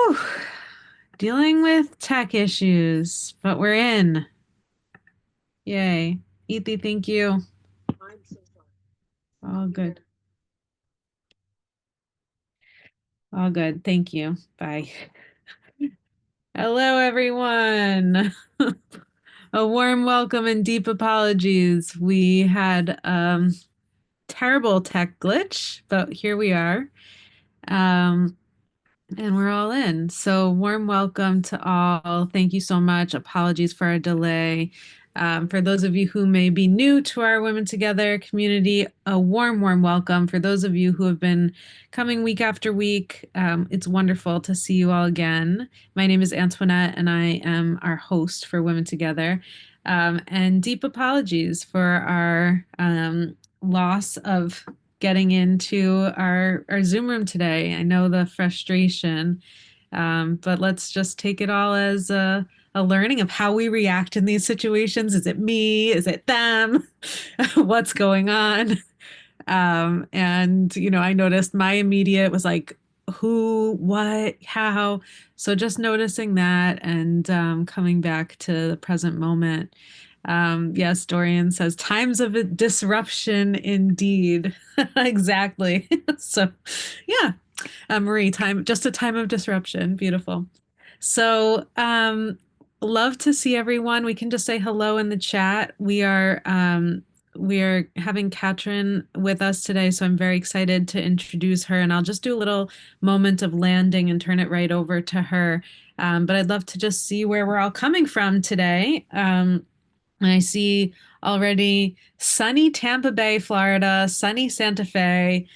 Whew. Dealing with tech issues, but we're in. Yay. Ethy, thank you. All good. All good. Thank you. Bye. Hello, everyone. A warm welcome and deep apologies. We had terrible tech glitch, but here we are. Um, And we're all in. So, warm welcome to all. Thank you so much. Apologies for our delay. For those of you who may be new to our Women Together community, a warm, warm welcome. For those of you who have been coming week after week, it's wonderful to see you all again. My name is Antoinette, and I am our host for Women Together. And deep apologies for our loss of getting into our Zoom room today. I know the frustration, but let's just take it all as a learning of how we react in these situations. Is it me? Is it them? What's going on? And, I noticed my immediate was like, who, what, how. So just noticing that and coming back to the present moment. Yes, Dorian says times of disruption indeed. Exactly. So, yeah, Marie, just a time of disruption. Beautiful. So, love to see everyone. We can just say hello in the chat. We are having Katrin with us today, so I'm very excited to introduce her. And I'll just do a little moment of landing and turn it right over to her. But I'd love to just see where we're all coming from today. And I see already sunny Tampa Bay, Florida, sunny Santa Fe,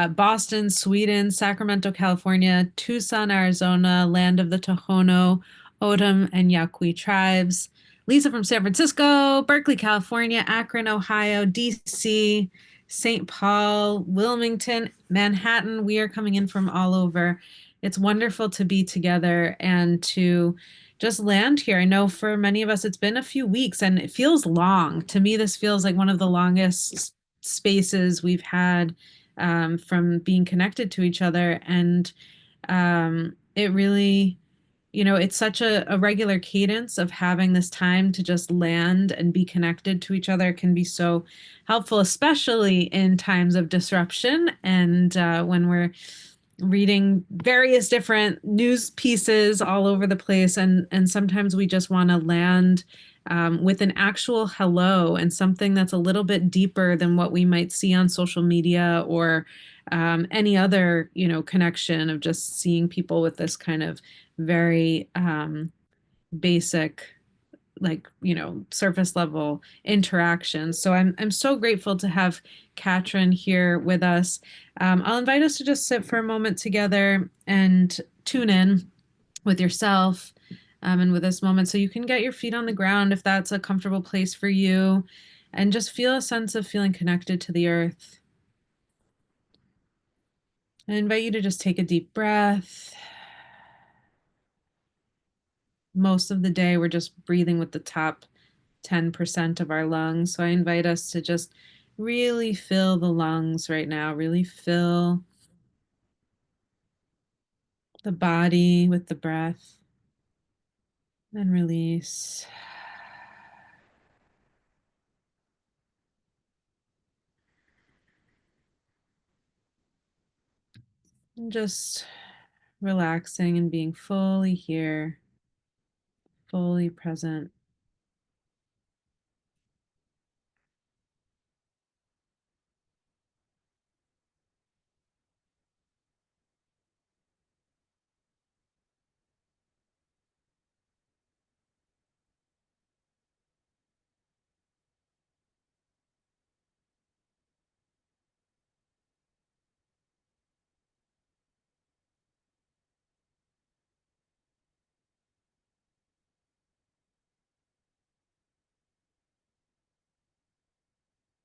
Boston, Sweden, Sacramento, California, Tucson, Arizona, land of the Tohono, O'odham, and Yaqui tribes. Lisa from San Francisco, Berkeley, California, Akron, Ohio, DC, St. Paul, Wilmington, Manhattan. We are coming in from all over. It's wonderful to be together and to just land here. I know for many of us, it's been a few weeks and it feels long. To me, this feels like one of the longest spaces we've had from being connected to each other. And it really, it's such a regular cadence of having this time to just land and be connected to each other can be so helpful, especially in times of disruption and when we're reading various different news pieces all over the place, and sometimes we just want to land with an actual hello and something that's a little bit deeper than what we might see on social media or any other connection of just seeing people with this kind of very basic, like surface level interactions. So I'm so grateful to have Katrin here with us. I'll invite us to just sit for a moment together and tune in with yourself and with this moment, so you can get your feet on the ground if that's a comfortable place for you, and just feel a sense of feeling connected to the earth. I invite you to just take a deep breath. Most of the day, we're just breathing with the top 10% of our lungs. So I invite us to just really fill the lungs right now, really fill the body with the breath, and release. And just relaxing and being fully here, fully present.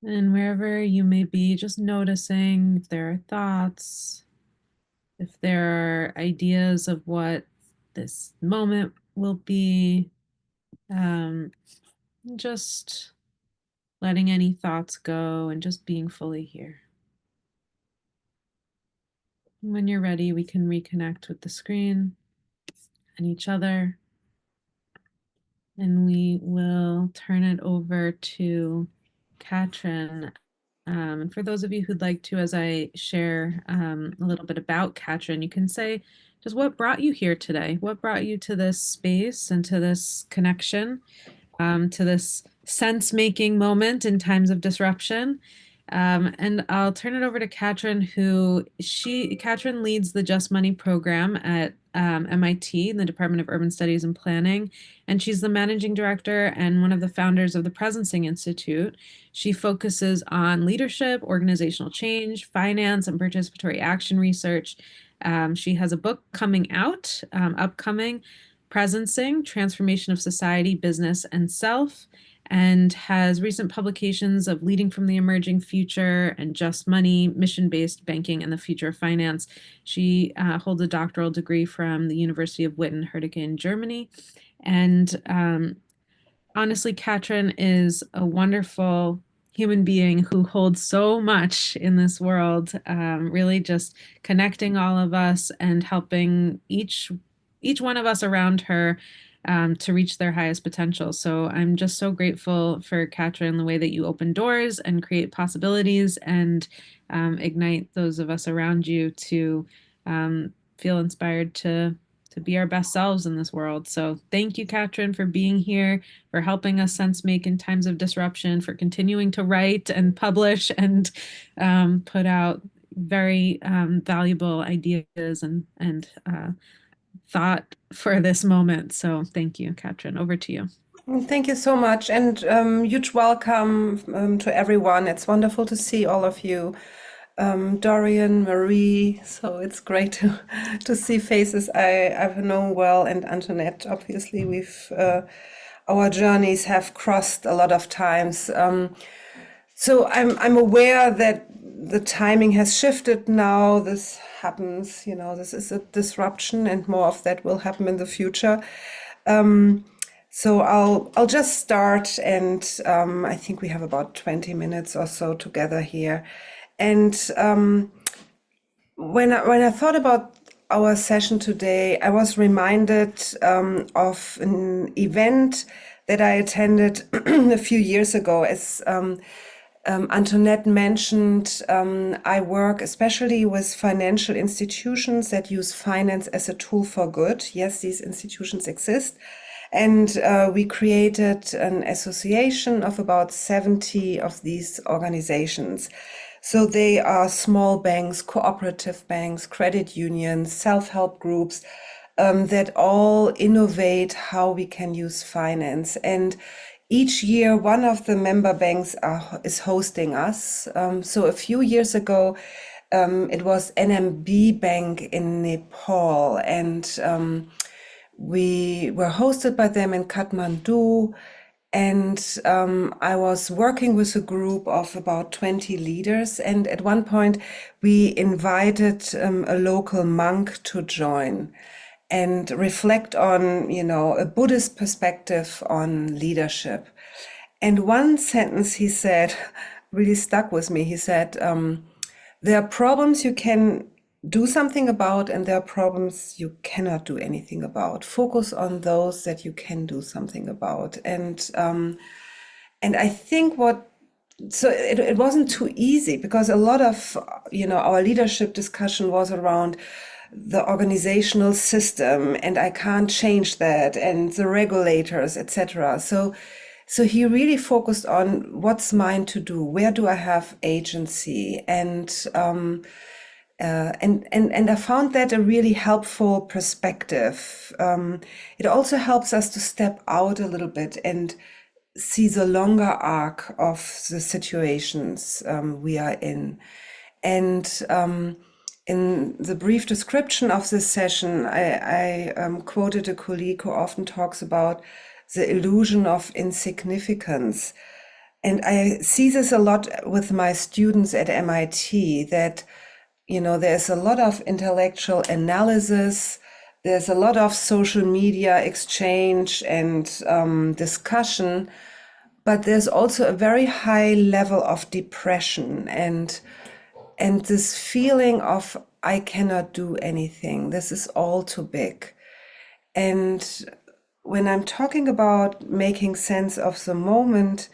And wherever you may be, just noticing if there are thoughts, if there are ideas of what this moment will be, um, just letting any thoughts go and just being fully here. When you're ready, we can reconnect with the screen. and each other. And we will turn it over to Katrin. And for those of you who'd like to, as I share a little bit about Katrin, you can say just what brought you here today? What brought you to this space and to this connection? To this sense making moment in times of disruption. And I'll turn it over to Katrin, Katrin leads the Just Money program at MIT in the Department of Urban Studies and Planning. And she's the managing director and one of the founders of the Presencing Institute. She focuses on leadership, organizational change, finance, and participatory action research. She has a book coming out, upcoming, Presencing, Transformation of Society, Business, and Self, and has recent publications of Leading from the Emerging Future and Just Money, Mission-Based Banking, and the Future of Finance. She holds a doctoral degree from the University of Witten-Herdecke in Germany. And honestly, Katrin is a wonderful human being who holds so much in this world, really just connecting all of us and helping each one of us around her to reach their highest potential. So I'm just so grateful for Katrin, the way that you open doors and create possibilities and ignite those of us around you to feel inspired to be our best selves in this world. So thank you, Katrin, for being here, for helping us sense make in times of disruption, for continuing to write and publish and put out very valuable ideas and thought for this moment. So thank you, Katrin. Over to you. Thank you so much, and huge welcome to everyone. It's wonderful to see all of you. Dorian, Marie, so it's great to see faces I've known well, and Antoinette. Obviously, we've our journeys have crossed a lot of times. So I'm aware that the timing has shifted now. This happens, this is a disruption, and more of that will happen in the future. So I'll just start, and I think we have about 20 minutes or so together here. And when I thought about our session today, I was reminded of an event that I attended a few years ago. As Antoinette mentioned, I work especially with financial institutions that use finance as a tool for good. Yes, these institutions exist. And we created an association of about 70 of these organizations. So they are small banks, cooperative banks, credit unions, self-help groups that all innovate how we can use finance. And each year, one of the member banks is hosting us. So a few years ago, it was NMB Bank in Nepal, and we were hosted by them in Kathmandu. And I was working with a group of about 20 leaders. And at one point, we invited a local monk to join and reflect on, a Buddhist perspective on leadership. And one sentence he said really stuck with me. He said, there are problems you can do something about, and there are problems you cannot do anything about. Focus on those that you can do something about. And I think it wasn't too easy, because a lot of our leadership discussion was around the organizational system, and I can't change that, and the regulators, etc. So he really focused on what's mine to do, where do I have agency, and I found that a really helpful perspective. It also helps us to step out a little bit and see the longer arc of the situations we are in. And in the brief description of this session, I quoted a colleague who often talks about the illusion of insignificance. And I see this a lot with my students at MIT, that there's a lot of intellectual analysis, there's a lot of social media exchange and discussion, but there's also a very high level of depression and this feeling of, I cannot do anything, this is all too big. And when I'm talking about making sense of the moment,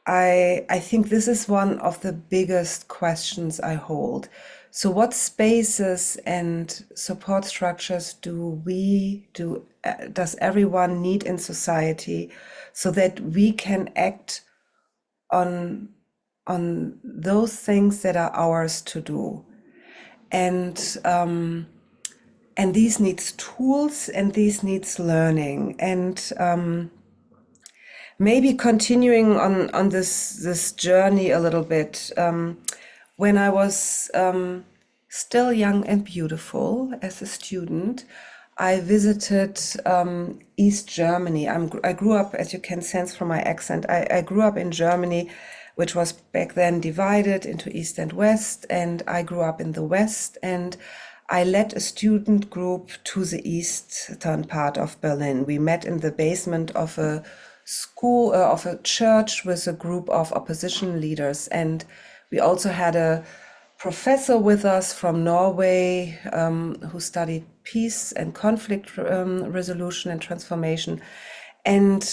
I think this is one of the biggest questions I hold. So, what spaces and support structures does everyone need in society so that we can act on those things that are ours to do? And these needs tools and these needs learning. And maybe continuing on this journey a little bit. When I was still young and beautiful as a student, I visited East Germany. I grew up, as you can sense from my accent, I grew up in Germany, which was back then divided into East and West, and I grew up in the West, and I led a student group to the eastern part of Berlin. We met in the basement of a school, of a church with a group of opposition leaders. And we also had a professor with us from Norway who studied peace and conflict resolution and transformation. And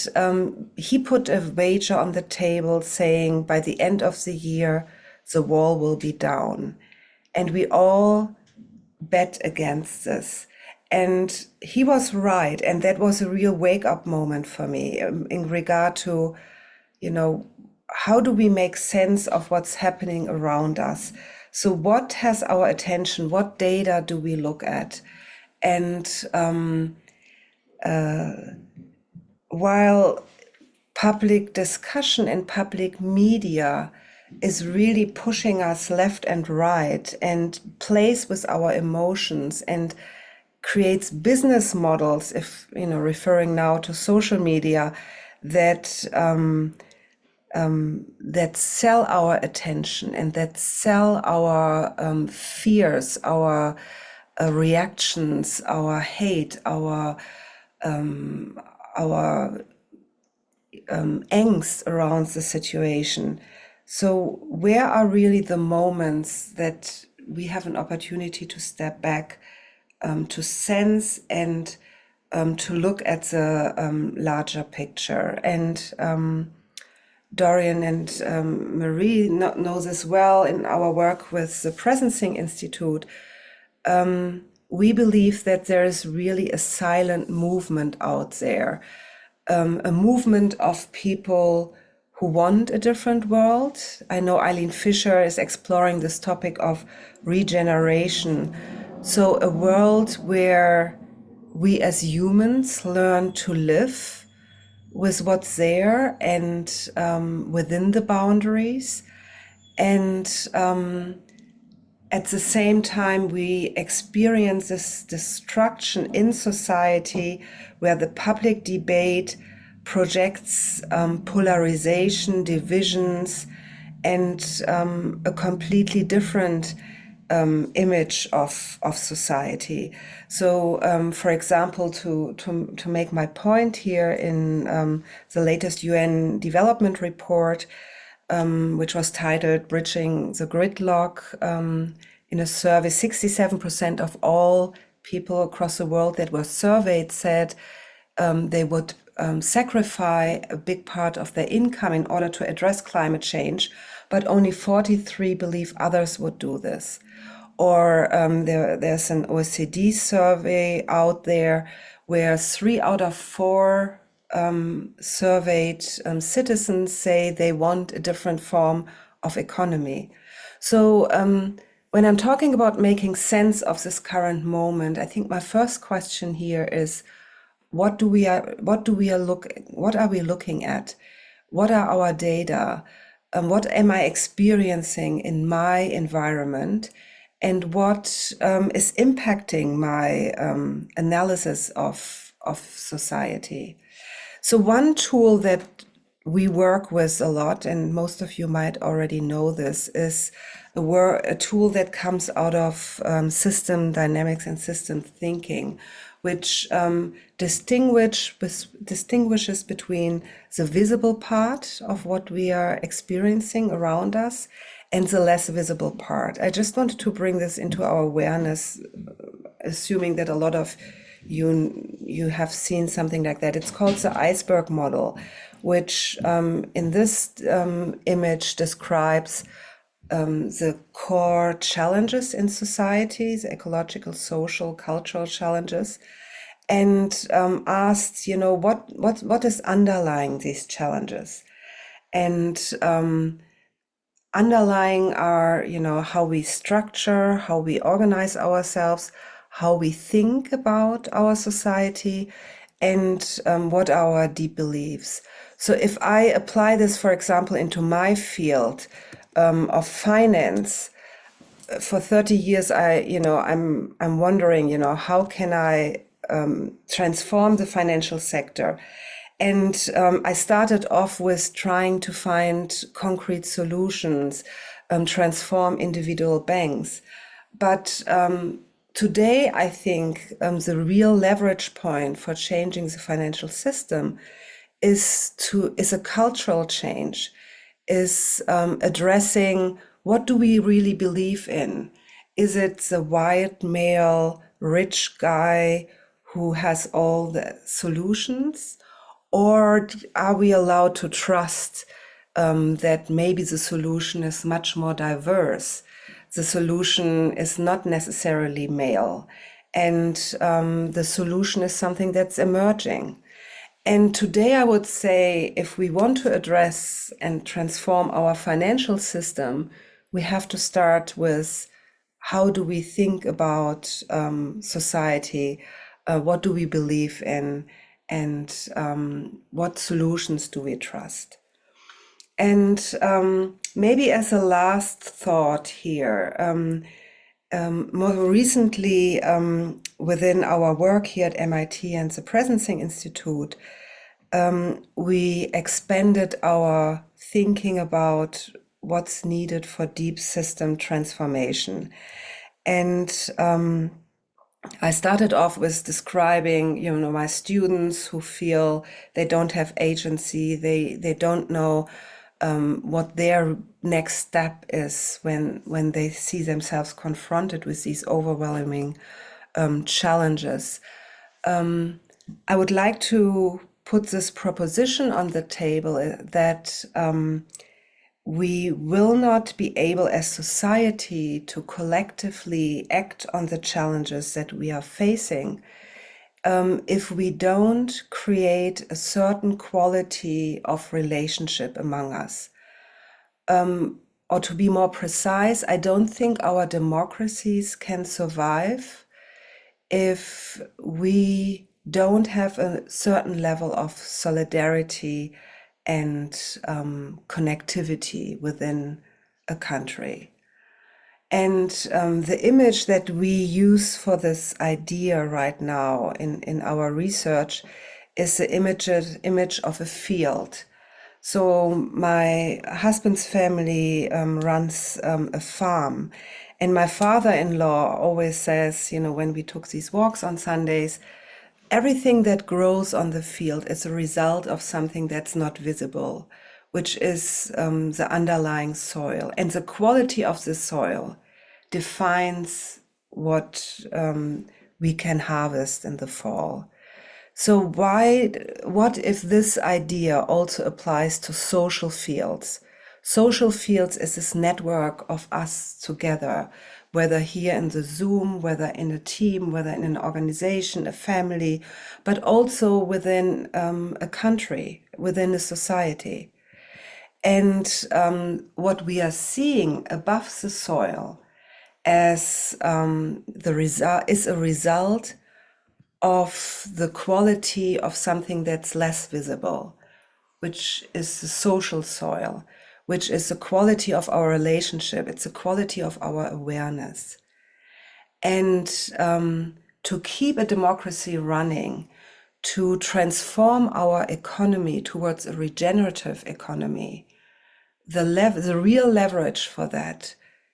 he put a wager on the table saying, by the end of the year, the wall will be down. And we all bet against this. And he was right. And that was a real wake up moment for me in regard to, you know, how do we make sense of what's happening around us? So, what has our attention? What data do we look at? And while public discussion and public media is really pushing us left and right and plays with our emotions and creates business models, if you know, referring now to social media, that that sell our attention and that sell our fears, our reactions, our hate, our angst around the situation. So, where are really the moments that we have an opportunity to step back, to sense and to look at the larger picture? And Dorian and Marie know this well in our work with the Presencing Institute. We believe that there is really a silent movement out there, a movement of people who want a different world. I know Eileen Fisher is exploring this topic of regeneration. So, a world where we as humans learn to live with what's there and within the boundaries. And at the same time, we experience this destruction in society where the public debate projects polarization, divisions, and a completely different image of society. So, for example, to make my point here, in the latest UN Development Report, which was titled "Bridging the Gridlock," in a survey, 67% of all people across the world that were surveyed said they would sacrifice a big part of their income in order to address climate change, but only 43 believe others would do this. Or there's an OECD survey out there where 3 out of 4 surveyed citizens say they want a different form of economy. So when I'm talking about making sense of this current moment, I think my first question here is, what are we looking at? What are our data? What am I experiencing in my environment? And what is impacting my analysis of society? So one tool that we work with a lot, and most of you might already know this, is a tool that comes out of system dynamics and system thinking, which distinguishes between the visible part of what we are experiencing around us and the less visible part. I just wanted to bring this into our awareness, assuming that a lot of you you have seen something like that. It's called the iceberg model, which in this image describes the core challenges in societies, ecological, social, cultural challenges, and asked, what is underlying these challenges, and underlying are, how we structure, how we organize ourselves, how we think about our society, and what are our deep beliefs. So if I apply this, for example, into my field of finance, for 30 years, I'm wondering, how can I transform the financial sector? And I started off with trying to find concrete solutions, transform individual banks. But today, I think the real leverage point for changing the financial system is a cultural change, is addressing what do we really believe in? Is it the white male rich guy who has all the solutions? Or are we allowed to trust that maybe the solution is much more diverse? The solution is not necessarily male, and the solution is something that's emerging. And today, I would say if we want to address and transform our financial system, we have to start with how do we think about society, what do we believe in, and what solutions do we trust. And maybe as a last thought here, more recently, within our work here at MIT and the Presencing Institute, we expanded our thinking about what's needed for deep system transformation. And I started off with describing, my students who feel they don't have agency, they don't know what their next step is when they see themselves confronted with these overwhelming challenges. I would like to put this proposition on the table that we will not be able as society to collectively act on the challenges that we are facing if we don't create a certain quality of relationship among us. Or to be more precise, I don't think our democracies can survive if we don't have a certain level of solidarity and connectivity within a country. And the image that we use for this idea right now in our research is the image of a field. So my husband's family runs a farm. And my father-in-law always says, when we took these walks on Sundays, everything that grows on the field is a result of something that's not visible, which is the underlying soil. And the quality of the soil defines what we can harvest in the fall. So what if this idea also applies to social fields? Social fields is this network of us together, whether here in the Zoom, whether in a team, whether in an organization, a family, but also within a country, within a society. And what we are seeing above the soil as the result is a result of the quality of something that's less visible, which is the social soil, which is the quality of our relationship. It's the quality of our awareness. And to keep a democracy running, to transform our economy towards a regenerative economy, the real leverage for that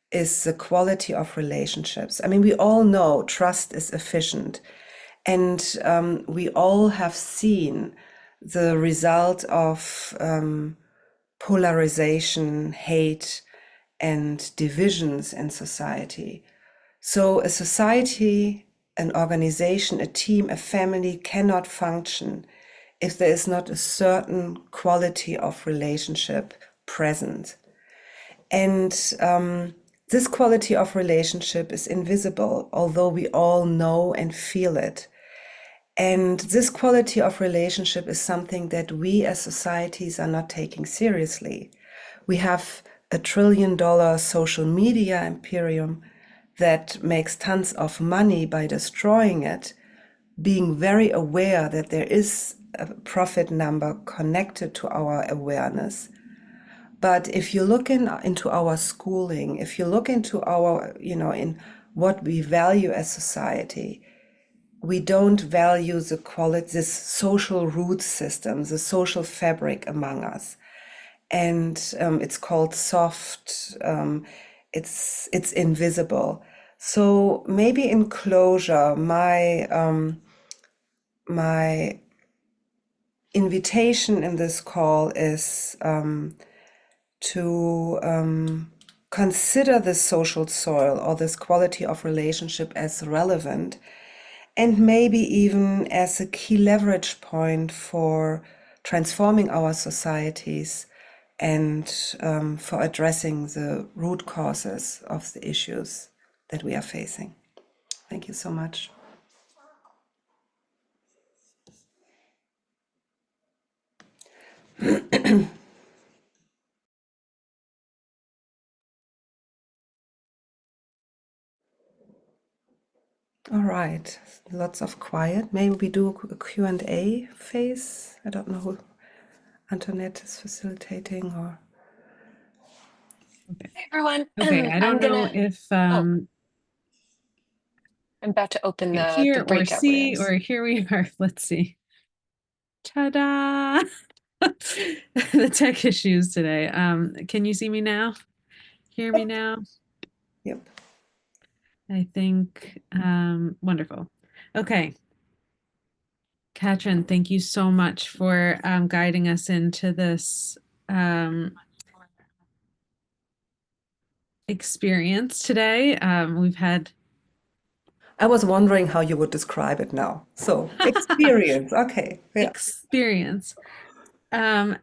is the quality of relationships. I mean, we all know trust is efficient. And we all have seen the result of polarization, hate, and divisions in society. So a society an organization, a team, a family cannot function if there is not a certain quality of relationship present. And this quality of relationship is invisible, although we all know and feel it. And this quality of relationship is something that we as societies are not taking seriously. We have $1 trillion social media imperium that makes tons of money by destroying it, being very aware that there is a profit number connected to our awareness. But if you look into our schooling, if you look into our, in what we value as society, we don't value the quality, this social root system, the social fabric among us. And it's called soft, it's invisible. So maybe in closure, my invitation in this call is to consider this social soil or this quality of relationship as relevant, and maybe even as a key leverage point for transforming our societies and for addressing the root causes of the issues that we are facing. Thank you so much. All right, lots of quiet. Maybe we do a Q&A phase. I don't know who Antoinette is facilitating or. Okay. Hey everyone, Okay, I I'm don't know gonna, if oh, I'm about to open the hear or breakout see, rooms. or here we are. Let's see. Ta-da! The tech issues today. Can you see me now? Hear me now? Yep. I think wonderful. Okay. Katrin, thank you so much for guiding us into this experience today. We've had I was wondering how you would describe it now. So, experience. Okay. Yeah. experience. Um,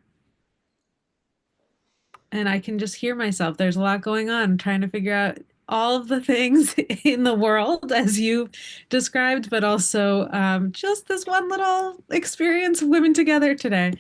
and I can just hear myself. There's a lot going on, trying to figure out all of the things in the world as you described, but also just this one little experience of women together today.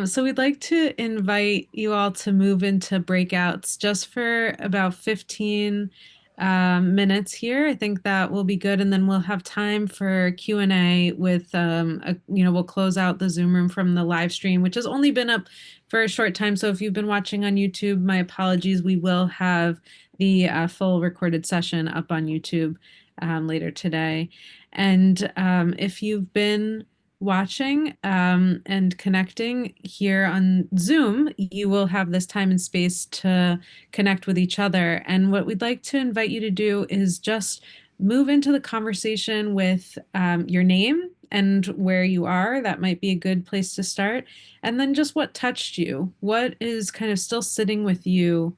So we'd like to invite you all to move into breakouts just for about 15 minutes here. I think that will be good, and then we'll have time for Q&A with, we'll close out the Zoom room from the live stream, which has only been up for a short time. So if you've been watching on YouTube, my apologies. We will have the full recorded session up on YouTube later today. And if you've been watching and connecting here on Zoom, you will have this time and space to connect with each other. And what we'd like to invite you to do is just move into the conversation with your name and where you are. That might be a good place to start. And then just what touched you, what is kind of still sitting with you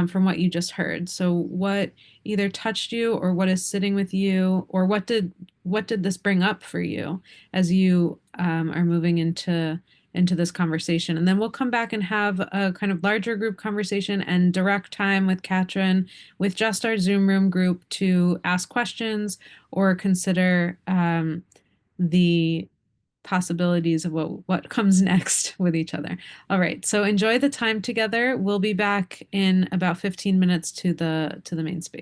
from what you just heard. So what either touched you or what is sitting with you, or what did this bring up for you as you are moving into this conversation. And then we'll come back and have a kind of larger group conversation and direct time with Katrin with just our Zoom room group to ask questions or consider the possibilities of what comes next with each other. All right, so enjoy the time together. We'll be back in about 15 minutes to the main space.